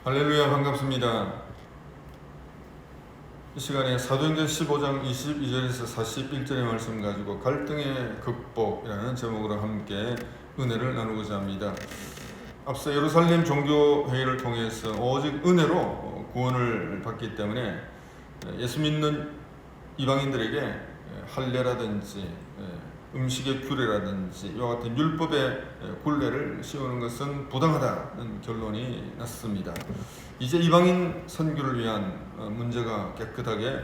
할렐루야, 반갑습니다. 이 시간에 사도행전 15장 22절에서 41절의 말씀 가지고 갈등의 극복이라는 제목으로 함께 은혜를 나누고자 합니다. 앞서 예루살렘 종교회의를 통해서 오직 은혜로 구원을 받기 때문에 예수 믿는 이방인들에게 할례라든지 음식의 규례라든지 이와 같은 율법의 굴레를 씌우는 것은 부당하다는 결론이 났습니다. 이제 이방인 선교를 위한 문제가 깨끗하게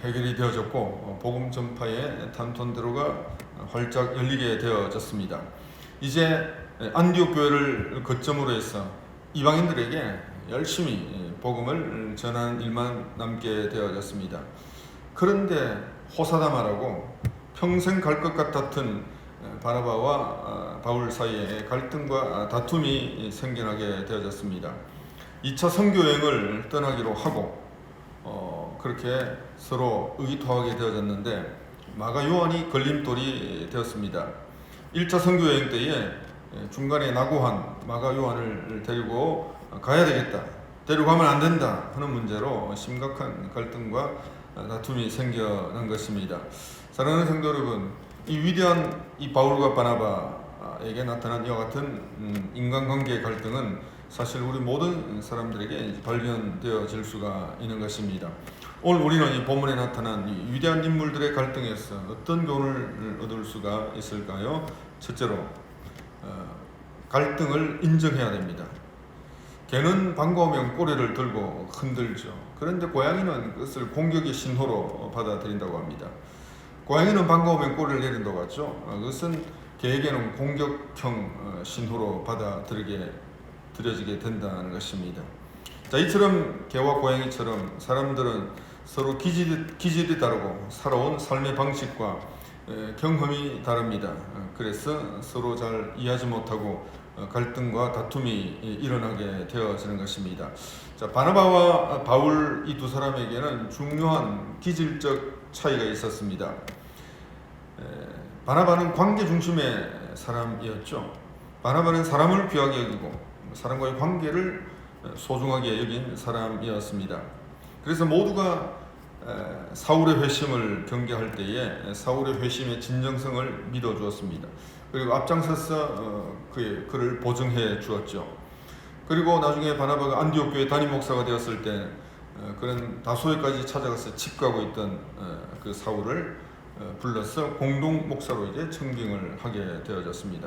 해결이 되어졌고 복음 전파의 탄톤대로가 활짝 열리게 되어졌습니다. 이제 안디옥 교회를 거점으로 해서 이방인들에게 열심히 복음을 전하는 일만 남게 되어졌습니다. 그런데 호사다마라고 평생 갈 것 같았던 바나바와 바울 사이에 갈등과 다툼이 생겨나게 되어졌습니다. 2차 선교 여행을 떠나기로 하고 그렇게 서로 의기투합하게 되어졌는데 마가 요한이 걸림돌이 되었습니다. 1차 선교 여행 때에 중간에 나고한 마가 요한을 데리고 가야 되겠다, 데리고 가면 안 된다 하는 문제로 심각한 갈등과 다툼이 생겨난 것입니다. 사랑하는 성도 여러분, 이 위대한 이 바울과 바나바에게 나타난 이와 같은 인간관계의 갈등은 사실 우리 모든 사람들에게 발견되어질 수가 있는 것입니다. 오늘 우리는 이 본문에 나타난 이 위대한 인물들의 갈등에서 어떤 교훈을 얻을 수가 있을까요? 첫째로 갈등을 인정해야 됩니다. 개는 반가우면 꼬리를 들고 흔들죠. 그런데 고양이는 그것을 공격의 신호로 받아들인다고 합니다. 고양이는 반가우면 꼬리를 내린다고 하죠. 그것은 개에게는 공격형 신호로 받아들여지게 된다는 것입니다. 자, 이처럼 개와 고양이처럼 사람들은 서로 기질이 다르고 살아온 삶의 방식과 경험이 다릅니다. 그래서 서로 잘 이해하지 못하고 갈등과 다툼이 일어나게 되어지는 것입니다. 자, 바나바와 바울 이 두 사람에게는 중요한 기질적 차이가 있었습니다. 바나바는 관계 중심의 사람이었죠. 바나바는 사람을 귀하게 여기고 사람과의 관계를 소중하게 여긴 사람이었습니다. 그래서 모두가 사울의 회심을 경계할 때에 사울의 회심의 진정성을 믿어주었습니다. 그리고 앞장서서 그를 보증해 주었죠. 그리고 나중에 바나바가 안디옥 교회 담임 목사가 되었을 때 그는 다소에까지 찾아가서 집가고 있던 그 사울을 불러서 공동 목사로 이제 청빙을 하게 되어졌습니다.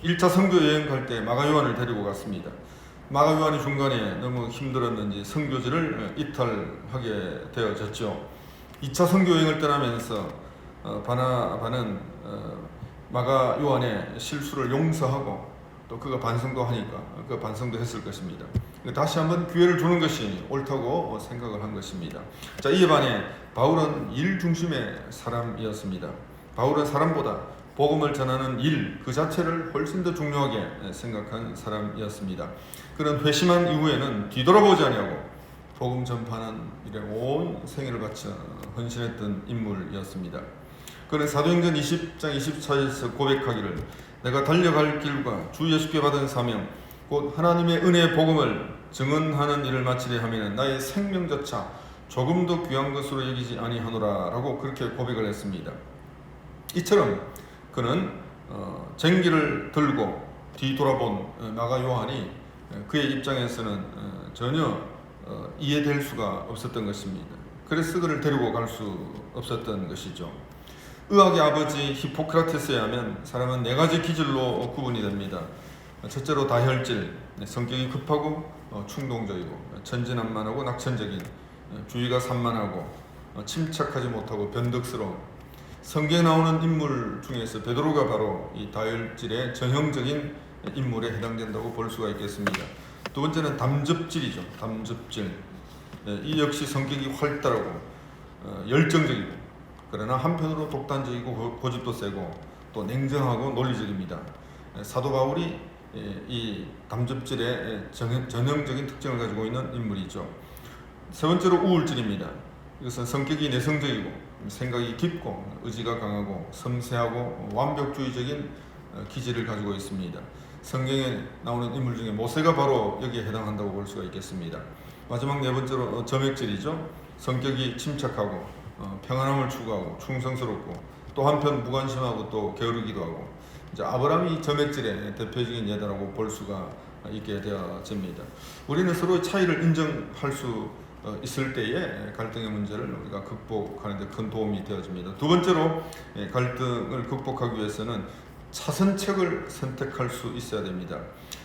1차 선교 여행 갈 때 마가 요한을 데리고 갔습니다. 마가 요한이 중간에 너무 힘들었는지 선교지를 이탈하게 되어졌죠. 2차 선교 여행을 떠나면서 바나바는 마가 요한의 실수를 용서하고 또 그가 반성도 하니까 그 반성도 했을 것입니다. 다시 한번 기회를 주는 것이 옳다고 생각을 한 것입니다. 자, 이에 반해 바울은 일 중심의 사람이었습니다. 바울은 사람보다 복음을 전하는 일 그 자체를 훨씬 더 중요하게 생각한 사람이었습니다. 그런 회심한 이후에는 뒤돌아보지 아니하고 복음 전파하는 일에 온 생애를 바쳐 헌신했던 인물이었습니다. 그는 사도행전 20장 24절에서 고백하기를 내가 달려갈 길과 주 예수께 받은 사명 곧 하나님의 은혜의 복음을 증언하는 일을 마치려 하면 나의 생명조차 조금도 귀한 것으로 여기지 아니하노라 라고 그렇게 고백을 했습니다. 이처럼 그는 쟁기를 들고 뒤돌아본 마가 요한이 그의 입장에서는 전혀 이해될 수가 없었던 것입니다. 그래서 그를 데리고 갈 수 없었던 것이죠. 의학의 아버지 히포크라테스에 하면 사람은 4가지 기질로 구분이 됩니다. 첫째로 다혈질, 성격이 급하고 충동적이고 천진난만하고 낙천적인, 주의가 산만하고 침착하지 못하고 변덕스러운. 성경에 나오는 인물 중에서 베드로가 바로 이 다혈질의 전형적인 인물에 해당된다고 볼 수가 있겠습니다. 두 번째는 담즙질이죠. 담즙질. 이 역시 성격이 활달하고 열정적이고 그러나 한편으로 독단적이고 고집도 세고 또 냉정하고 논리적입니다. 사도 바울이 이 담즙질의 전형적인 특징을 가지고 있는 인물이죠. 세 번째로 우울증입니다. 이것은 성격이 내성적이고 생각이 깊고 의지가 강하고 섬세하고 완벽주의적인 기질을 가지고 있습니다. 성경에 나오는 인물 중에 모세가 바로 여기에 해당한다고 볼 수가 있겠습니다. 마지막 네 번째로 점액질이죠. 성격이 침착하고 평안함을 추구하고 충성스럽고 또 한편 무관심하고 또 게으르기도 하고, 이제 아브라함이 점액질의 대표적인 예다라고 볼 수가 있게 되어집니다. 우리는 서로의 차이를 인정할 수 있을 때에 갈등의 문제를 우리가 극복하는 데 큰 도움이 되어집니다. 두 번째로 갈등을 극복하기 위해서는 차선책을 선택할 수 있어야 됩니다.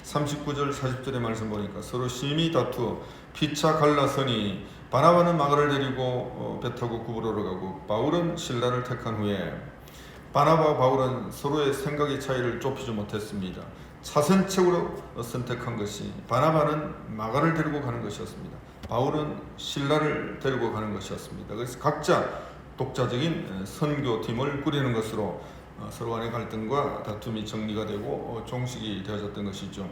39절 40절의 말씀 보니까 서로 심히 다투어 피차 갈라서니 바나바는 마가를 데리고 배 타고 구브로로 가고 바울은 실라를 택한 후에, 바나바와 바울은 서로의 생각의 차이를 좁히지 못했습니다. 차선책으로 선택한 것이 바나바는 마가를 데리고 가는 것이었습니다. 바울은 실라를 데리고 가는 것이었습니다. 그래서 각자 독자적인 선교팀을 꾸리는 것으로 서로 간의 갈등과 다툼이 정리가 되고 종식이 되어졌던 것이죠.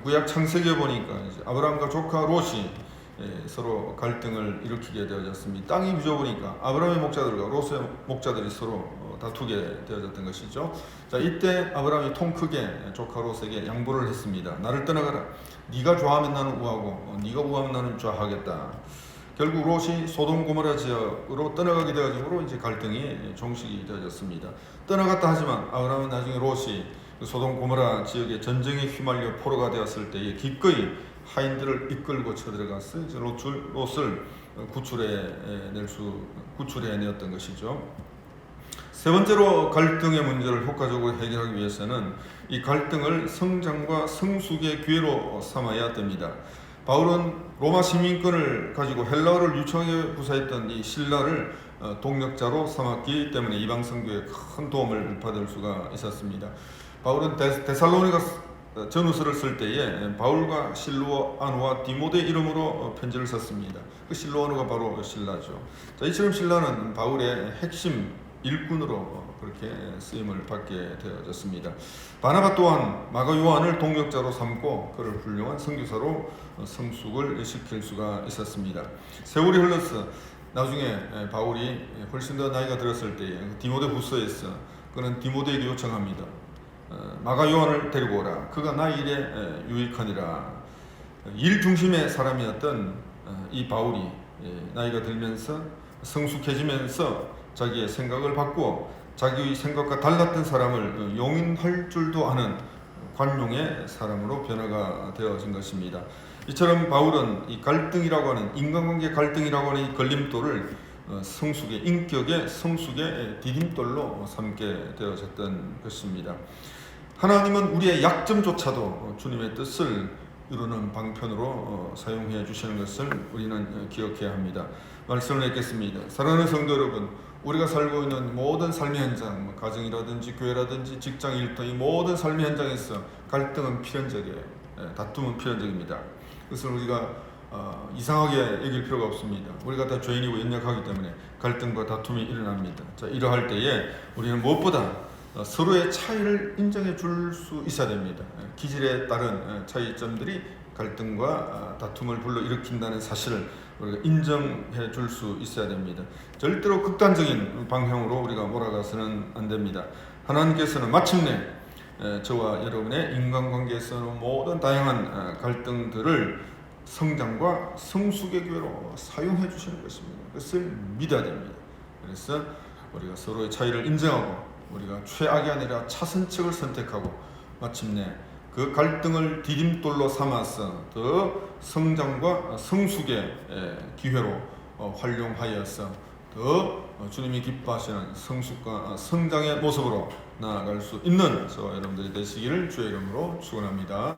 구약 창세기에 보니까 아브라함과 조카 롯이 서로 갈등을 일으키게 되어졌습니다. 땅이 비좁으니까 아브라함의 목자들과 롯의 목자들이 서로 다투게 되어졌던 것이죠. 자, 이때 아브라함이 통 크게 조카 롯에게 양보를 했습니다. 나를 떠나가라. 네가 좋아하면 나는 우하고 네가 우하면 나는 좌하겠다. 결국 롯이 소돔 고모라 지역으로 떠나가게 되어지므로 이제 갈등이 종식이 되어졌습니다. 떠나갔다 하지만 아브라함은 나중에 롯이 소돔 고모라 지역의 전쟁에 휘말려 포로가 되었을 때에 기꺼이 하인들을 이끌고 쳐들어가서 이제 롯을 구출해내었던 것이죠. 세 번째로 갈등의 문제를 효과적으로 해결하기 위해서는 이 갈등을 성장과 성숙의 기회로 삼아야 됩니다. 바울은 로마 시민권을 가지고 헬라어를 유창하게 구사했던 이 신라를 동력자로 삼았기 때문에 이방 선교에 큰 도움을 받을 수가 있었습니다. 바울은 데살로니가 전후서를 쓸 때에 바울과 실로아누와 디모데 이름으로 편지를 썼습니다. 그 실로아누가 바로 신라죠. 자, 이처럼 신라는 바울의 핵심 일꾼으로 그렇게 쓰임을 받게 되어졌습니다. 바나바 또한 마가 요한을 동력자로 삼고 그를 훌륭한 선교사로 성숙을 시킬 수가 있었습니다. 세월이 흘러서 나중에 바울이 훨씬 더 나이가 들었을 때에 디모데 후서에서 그는 디모데에게 요청합니다. 마가 요한을 데리고 오라. 그가 나의 일에 유익하니라. 일 중심의 사람이었던 이 바울이 나이가 들면서 성숙해지면서 자기의 생각을 바꾸어 자기의 생각과 달랐던 사람을 용인할 줄도 아는 관용의 사람으로 변화가 되어진 것입니다. 이처럼 바울은 이 갈등이라고 하는 인간관계 갈등이라고 하는 이 걸림돌을 성숙의 인격의 성숙의 디딤돌로 삼게 되어졌던 것입니다. 하나님은 우리의 약점조차도 주님의 뜻을 이루는 방편으로 사용해 주시는 것을 우리는 기억해야 합니다. 말씀을 읽겠습니다. 사랑하는 성도 여러분, 우리가 살고 있는 모든 삶의 현장, 가정이라든지 교회라든지 직장 일터, 이 모든 삶의 현장에서 갈등은 필연적이에요. 다툼은 필연적입니다. 그것을 우리가 이상하게 여길 필요가 없습니다. 우리가 다 죄인이고 연약하기 때문에 갈등과 다툼이 일어납니다. 자, 이러할 때에 우리는 무엇보다 서로의 차이를 인정해 줄 수 있어야 됩니다. 기질에 따른 차이점들이 갈등과 다툼을 불러일으킨다는 사실을 우리가 인정해 줄 수 있어야 됩니다. 절대로 극단적인 방향으로 우리가 몰아가서는 안 됩니다. 하나님께서는 마침내 저와 여러분의 인간관계에서는 모든 다양한 갈등들을 성장과 성숙의 기회로 사용해 주시는 것입니다. 그것을 믿어야 됩니다. 그래서 우리가 서로의 차이를 인정하고 우리가 최악이 아니라 차선책을 선택하고 마침내 그 갈등을 디딤돌로 삼아서 더 성장과 성숙의 기회로 활용하여서 더 주님이 기뻐하시는 성숙과 성장의 모습으로 나아갈 수 있는 저와 여러분들이 되시기를 주의 이름으로 축원합니다.